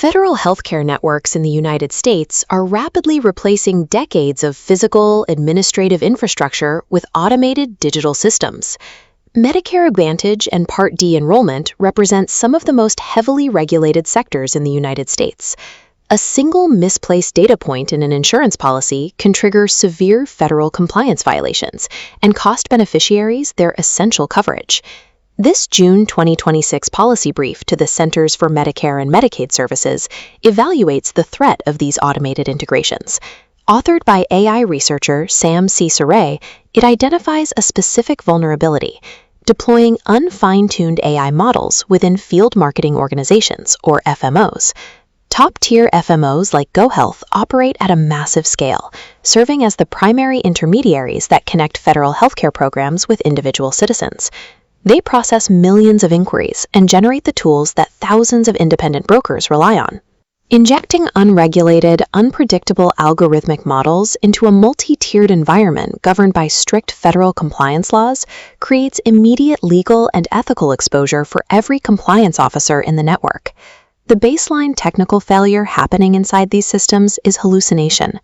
Federal healthcare networks in the United States are rapidly replacing decades of physical, administrative infrastructure with automated digital systems. Medicare Advantage and Part D enrollment represent some of the most heavily regulated sectors in the United States. A single misplaced data point in an insurance policy can trigger severe federal compliance violations and cost beneficiaries their essential coverage. This June 2026 policy brief to the Centers for Medicare and Medicaid Services evaluates the threat of these automated integrations. Authored by AI researcher Sam C. Saray, it identifies a specific vulnerability: deploying unfine-tuned AI models within field marketing organizations, or FMOs. Top-tier FMOs like GoHealth operate at a massive scale, serving as the primary intermediaries that connect federal healthcare programs with individual citizens. They process millions of inquiries and generate the tools that thousands of independent brokers rely on. Injecting unregulated, unpredictable algorithmic models into a multi-tiered environment governed by strict federal compliance laws creates immediate legal and ethical exposure for every compliance officer in the network. The baseline technical failure happening inside these systems is hallucination.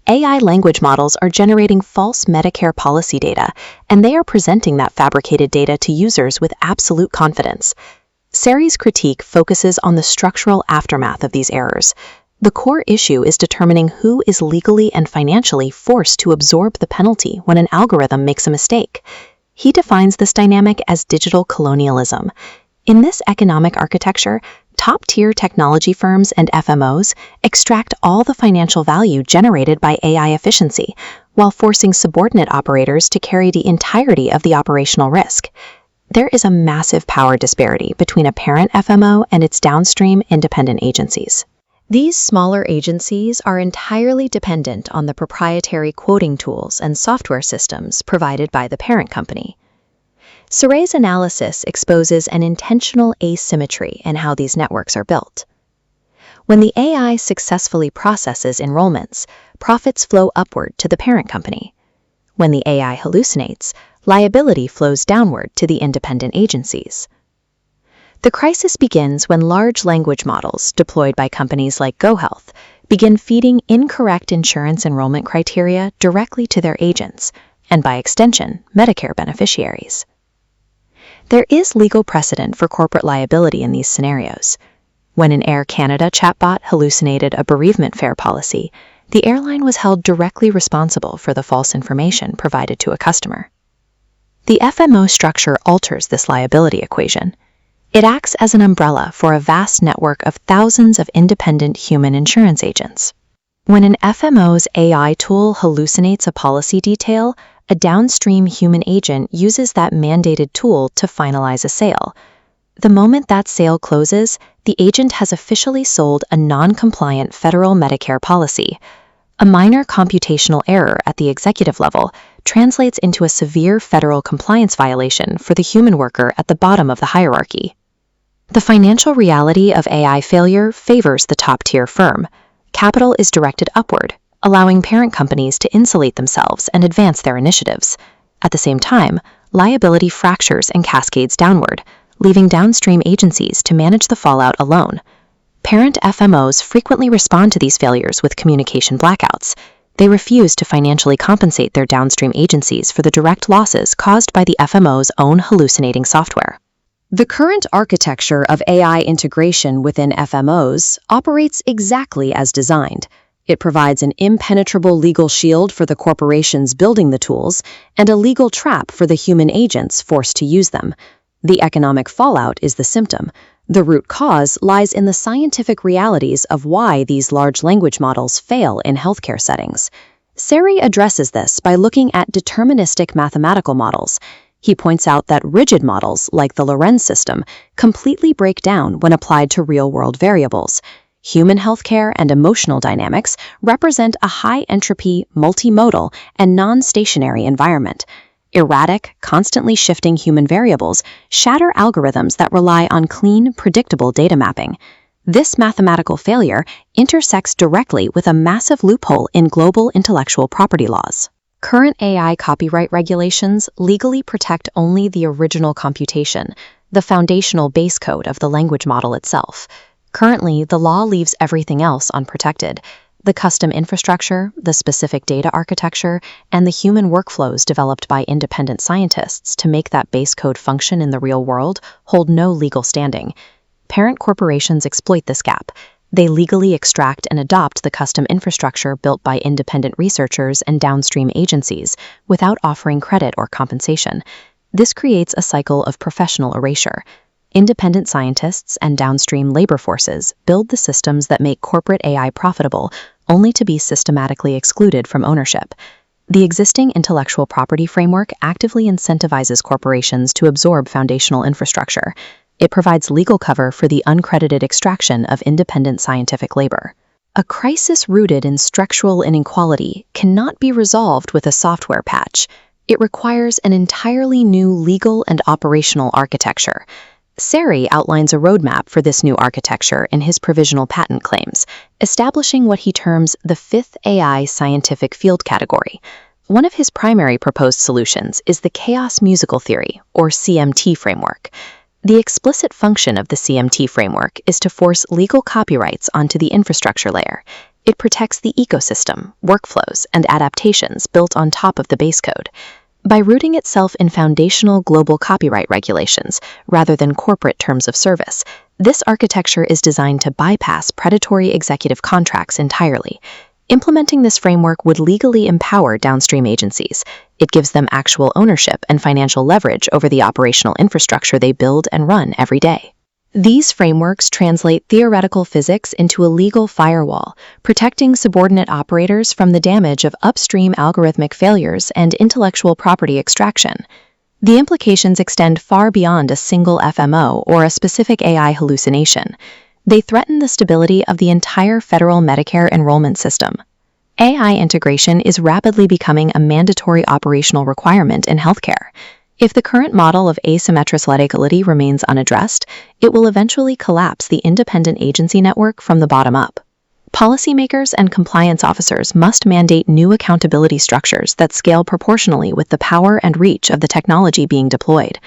AI language models are generating false Medicare policy data, and they are presenting that fabricated data to users with absolute confidence. Saray's critique focuses on the structural aftermath of these errors. The core issue is determining who is legally and financially forced to absorb the penalty when an algorithm makes a mistake. He defines this dynamic as digital colonialism. In this economic architecture, top-tier technology firms and FMOs extract all the financial value generated by AI efficiency, while forcing subordinate operators to carry the entirety of the operational risk. There is a massive power disparity between a parent FMO and its downstream independent agencies. These smaller agencies are entirely dependent on the proprietary quoting tools and software systems provided by the parent company. Saray's analysis exposes an intentional asymmetry in how these networks are built. When the AI successfully processes enrollments, profits flow upward to the parent company. When the AI hallucinates, liability flows downward to the independent agencies. The crisis begins when large language models, deployed by companies like GoHealth, begin feeding incorrect insurance enrollment criteria directly to their agents, and by extension, Medicare beneficiaries. There is legal precedent for corporate liability in these scenarios. When an Air Canada chatbot hallucinated a bereavement fare policy, the airline was held directly responsible for the false information provided to a customer. The FMO structure alters this liability equation. It acts as an umbrella for a vast network of thousands of independent human insurance agents. When an FMO's AI tool hallucinates a policy detail, a downstream human agent uses that mandated tool to finalize a sale. The moment that sale closes, the agent has officially sold a non-compliant federal Medicare policy. A minor computational error at the executive level translates into a severe federal compliance violation for the human worker at the bottom of the hierarchy. The financial reality of AI failure favors the top-tier firm. Capital is directed upward, allowing parent companies to insulate themselves and advance their initiatives. At the same time, liability fractures and cascades downward, leaving downstream agencies to manage the fallout alone. Parent FMOs frequently respond to these failures with communication blackouts. They refuse to financially compensate their downstream agencies for the direct losses caused by the FMO's own hallucinating software. The current architecture of AI integration within FMOs operates exactly as designed. It provides an impenetrable legal shield for the corporations building the tools and a legal trap for the human agents forced to use them. The economic fallout is the symptom. The root cause lies in the scientific realities of why these large language models fail in healthcare settings. Saray addresses this by looking at deterministic mathematical models. He points out that rigid models, like the Lorenz system, completely break down when applied to real-world variables. Human healthcare and emotional dynamics represent a high-entropy, multimodal, and non-stationary environment. Erratic, constantly shifting human variables shatter algorithms that rely on clean, predictable data mapping. This mathematical failure intersects directly with a massive loophole in global intellectual property laws. Current AI copyright regulations legally protect only the original computation, the foundational base code of the language model itself. Currently, the law leaves everything else unprotected. The custom infrastructure, the specific data architecture, and the human workflows developed by independent scientists to make that base code function in the real world hold no legal standing. Parent corporations exploit this gap. They legally extract and adopt the custom infrastructure built by independent researchers and downstream agencies without offering credit or compensation. This creates a cycle of professional erasure. Independent scientists and downstream labor forces build the systems that make corporate AI profitable, only to be systematically excluded from ownership. The existing intellectual property framework actively incentivizes corporations to absorb foundational infrastructure. It provides legal cover for the uncredited extraction of independent scientific labor. A crisis rooted in structural inequality cannot be resolved with a software patch. It requires an entirely new legal and operational architecture. Sari outlines a roadmap for this new architecture in his provisional patent claims, establishing what he terms the fifth AI scientific field category. One of his primary proposed solutions is the chaos musical theory, or CMT framework. The explicit function of the CMT framework is to force legal copyrights onto the infrastructure layer. It protects the ecosystem, workflows, and adaptations built on top of the base code. By rooting itself in foundational global copyright regulations rather than corporate terms of service, this architecture is designed to bypass predatory executive contracts entirely. Implementing this framework would legally empower downstream agencies. It gives them actual ownership and financial leverage over the operational infrastructure they build and run every day. These frameworks translate theoretical physics into a legal firewall, protecting subordinate operators from the damage of upstream algorithmic failures and intellectual property extraction. The implications extend far beyond a single FMO or a specific AI hallucination. They threaten the stability of the entire federal Medicare enrollment system. AI integration is rapidly becoming a mandatory operational requirement in healthcare. If the current model of asymmetric liability remains unaddressed, it will eventually collapse the independent agency network from the bottom up. Policymakers and compliance officers must mandate new accountability structures that scale proportionally with the power and reach of the technology being deployed.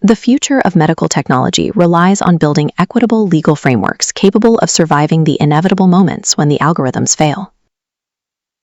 The future of medical technology relies on building equitable legal frameworks capable of surviving the inevitable moments when the algorithms fail.